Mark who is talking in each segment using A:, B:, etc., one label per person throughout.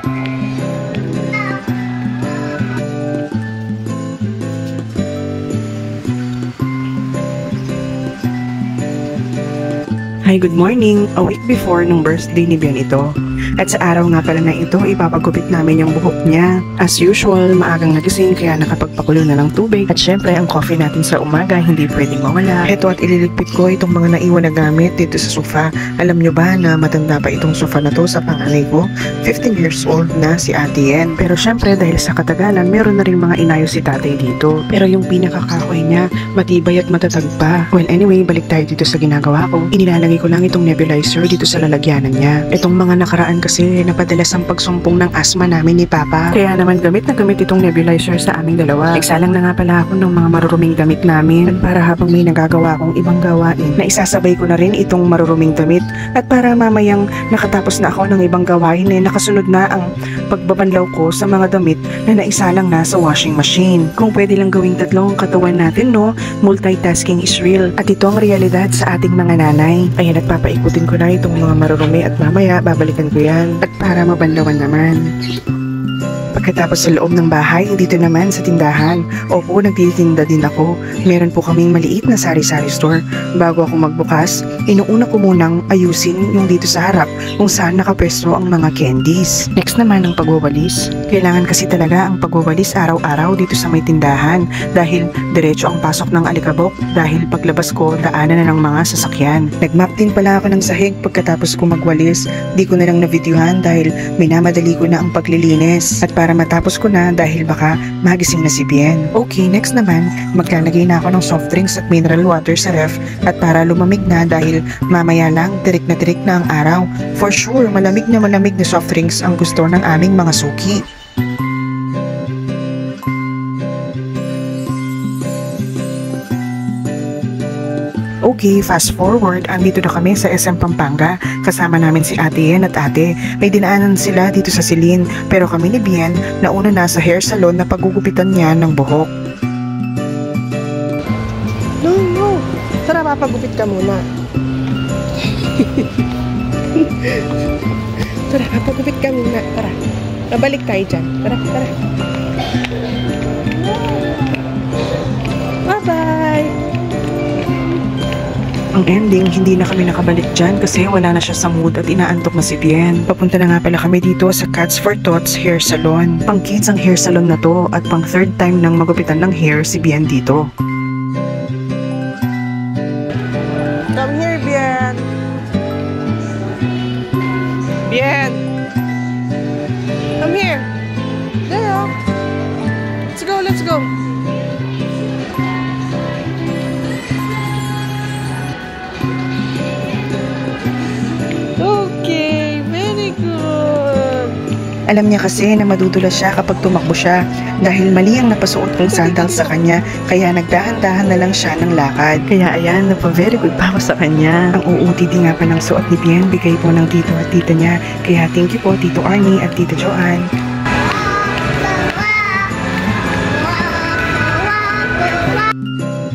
A: Hi, good morning! A week before nung birthday ni Bian ito. At sa araw nga pala na ito, ipapagupit namin yung buhok niya. As usual, maagang nagising kaya nakapagpakulo na ng tubig. At syempre, ang coffee natin sa umaga hindi pwedeng mawala. Heto at ililigpit ko itong mga naiwan na gamit dito sa sofa. Alam nyo ba na matanda pa itong sofa na to sa panganay ko? 15 years old na si Ate Yen. Pero syempre, dahil sa katagalan, meron na rin mga inayos si tatay dito. Pero yung pinakakahoy niya, matibay at matatag pa. Well, anyway, balik tayo dito sa ginagawa ko. Inilalagay ko lang itong nebulizer dito sa lalagyanan niya. Itong mga nakaraan kasi napadalas ang pagsumpong ng asthma namin ni Papa. Kaya naman gamit na gamit itong nebulizer sa aming dalawa. Nagsalang na nga pala ako ng mga maruruming damit namin. At para habang may nagagawa akong ibang gawain, na isasabay ko na rin itong maruruming damit. At para mamayang nakatapos na ako ng ibang gawain, nakasunod na ang pagbabanlaw ko sa mga damit na naisalang na sa washing machine. Kung pwede lang gawing tatlong katawan natin, no? Multitasking is real. At ito ang realidad sa ating mga nanay. Kaya nagpapaikutin ko na itong mga marurumi at mamaya babalikan ko yan. At para mabanlawan naman. Pagkatapos sa loob ng bahay, dito naman sa tindahan. Opo, nagtitinda din ako. Meron po kaming maliit na sari-sari store. Bago ako magbukas, inuuna ko munang ayusin yung dito sa harap kung saan nakapwesto ang mga candies. Next naman ang pagwawalis. Kailangan kasi talaga ang pagwawalis araw-araw dito sa may tindahan dahil diretso ang pasok ng alikabok dahil paglabas ko, daanan na ng mga sasakyan. Nagmap din pala ako ng sahig pagkatapos ko magwalis. Di ko na lang na-videohan dahil minamadali ko na ang paglilinis. At para matapos ko na dahil baka magising na si Bien. Okay, next naman, maglalagay na ako ng soft drinks at mineral water sa ref at para lumamig na dahil mamaya lang tirik na ang araw. For sure, malamig na soft drinks ang gusto ng aming mga suki. Okay, fast forward, andito na kami sa SM Pampanga. Kasama namin si Ate Yen at Ate. May dinaanan sila dito sa Silin, pero kami ni Bien nauna na sa hair salon na paggugupitan niya ng buhok.
B: No. Tara, papagupit ka muna. Tara, papagupit ka muna. Tara, nabalik tayo dyan. Tara. Bye-bye!
A: Ang ending, hindi na kami nakabalik dyan kasi wala na siya sa mood at inaantok na si Bien. Papunta na nga pala kami dito sa Cats for Tots Hair Salon. Pang kids ang hair salon na to at pang third time nang magupitan ng hair si Bien dito.
B: Come here, Bien! Bien! Come here! There! Let's go!
A: Alam niya kasi na madudulas siya kapag tumakbo siya dahil mali ang napasuot kong sandals sa kanya kaya nagdahan-dahan na lang siya ng lakad. Kaya ayan, napa-very good pa ako sa kanya. Ang OOTD nga pa ng suot ni Bien, bigay po ng tito at tita niya. Kaya thank you po Tito Arnie at Tita Joanne.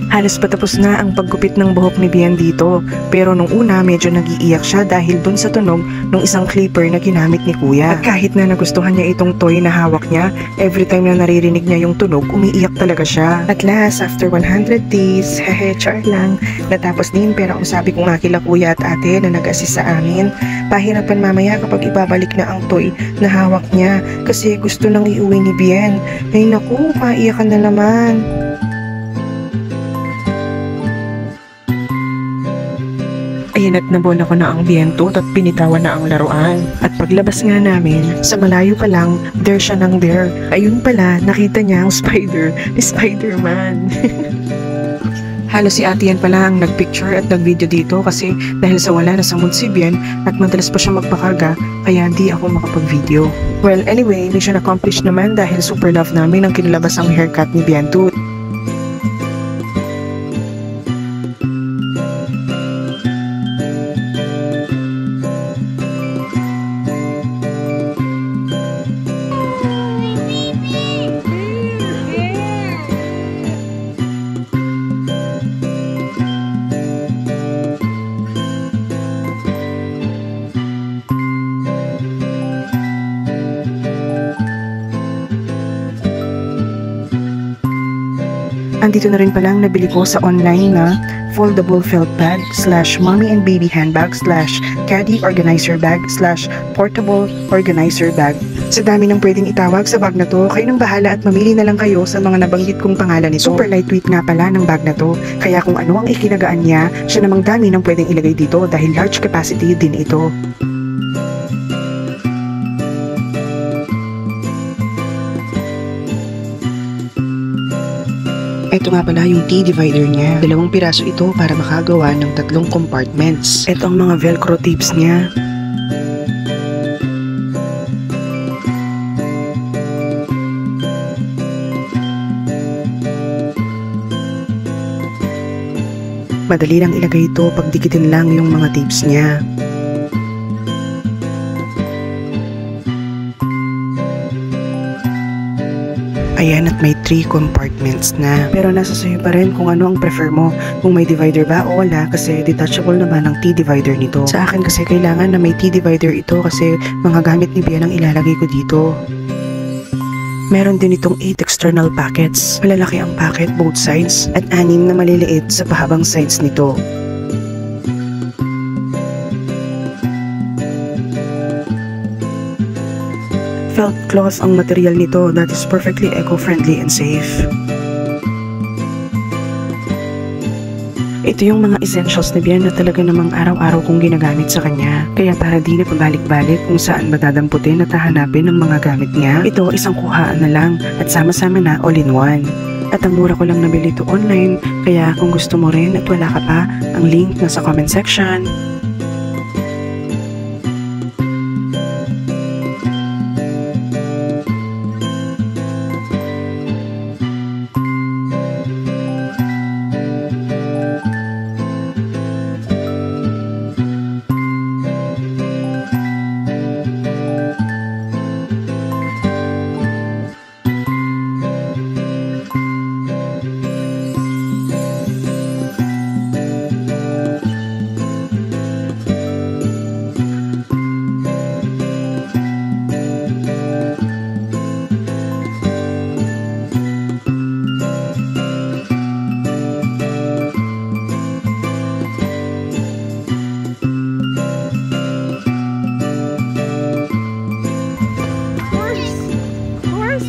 A: Halos patapos na ang paggupit ng buhok ni Bien dito, pero nung una medyo nag-iiyak siya dahil dun sa tunog ng isang clipper na ginamit ni Kuya. At kahit na nagustuhan niya itong toy na hawak niya, every time na naririnig niya yung tunog, umiiyak talaga siya. At last, after 100 days, char lang, natapos din pero ang sabi ko nga kila Kuya at Ate na nag-assist sa amin, pahirapan mamaya kapag ibabalik na ang toy na hawak niya kasi gusto nang iuwi ni Bien. Ay naku, maiyakan na naman. Ayan at nabon ako na ang biento at pinitawan na ang laruan. At paglabas nga namin, sa malayo pa lang, there siya nang there. Ayun pala, nakita niya ang spider ni Spider-Man. Halos si Ate Yen pala ang nagpicture at nagvideo dito kasi dahil sa wala na sa mood si Bien at madalas pa siya magpakarga kaya di ako makapag-video. Well, anyway, mission accomplished naman dahil super love namin ang kinalabas ang haircut ni Biento. Andito na rin palang nabili ko sa online na foldable felt bag / mommy and baby handbag / caddy organizer bag / portable organizer bag. Sa dami ng pwedeng itawag sa bag na to, kayo nang bahala at mamili na lang kayo sa mga nabanggit kong pangalan nito. Super lightweight nga pala ng bag na to, kaya kung ano ang ikinagaan niya, siya namang dami ng pwedeng ilagay dito dahil large capacity din ito. Ito nga pala yung T-divider niya. 2 piraso ito para makagawa ng 3 compartments. Ito ang mga velcro tips niya. Madali lang ilagay ito, pagdikitin lang yung mga tips niya. Ayan, at may 3 compartments na. Pero nasa sayo pa rin kung ano ang prefer mo. Kung may divider ba o wala, kasi detachable naman ang T-divider nito. Sa akin kasi kailangan na may T-divider ito kasi mga gamit ni Bian ang ilalagay ko dito. Meron din itong 8 external pockets. Malalaki ang pocket both sides at 6 na maliliit sa pahabang sides nito. Felt cloth ang material nito that is perfectly eco-friendly and safe. Ito yung mga essentials na Bian na talaga namang araw-araw kong ginagamit sa kanya. Kaya para di na pabalik-balik kung saan madadamputin at hahanapin ng mga gamit niya, ito isang kuhaan na lang at sama-sama na all-in-one. At ang mura ko lang nabili ito online, kaya kung gusto mo rin at wala ka pa, ang link nasa comment section.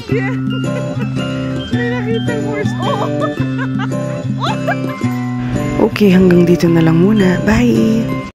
B: Yeah. May nakitang horse. Oh!
A: Okay, hanggang dito na lang muna. Bye!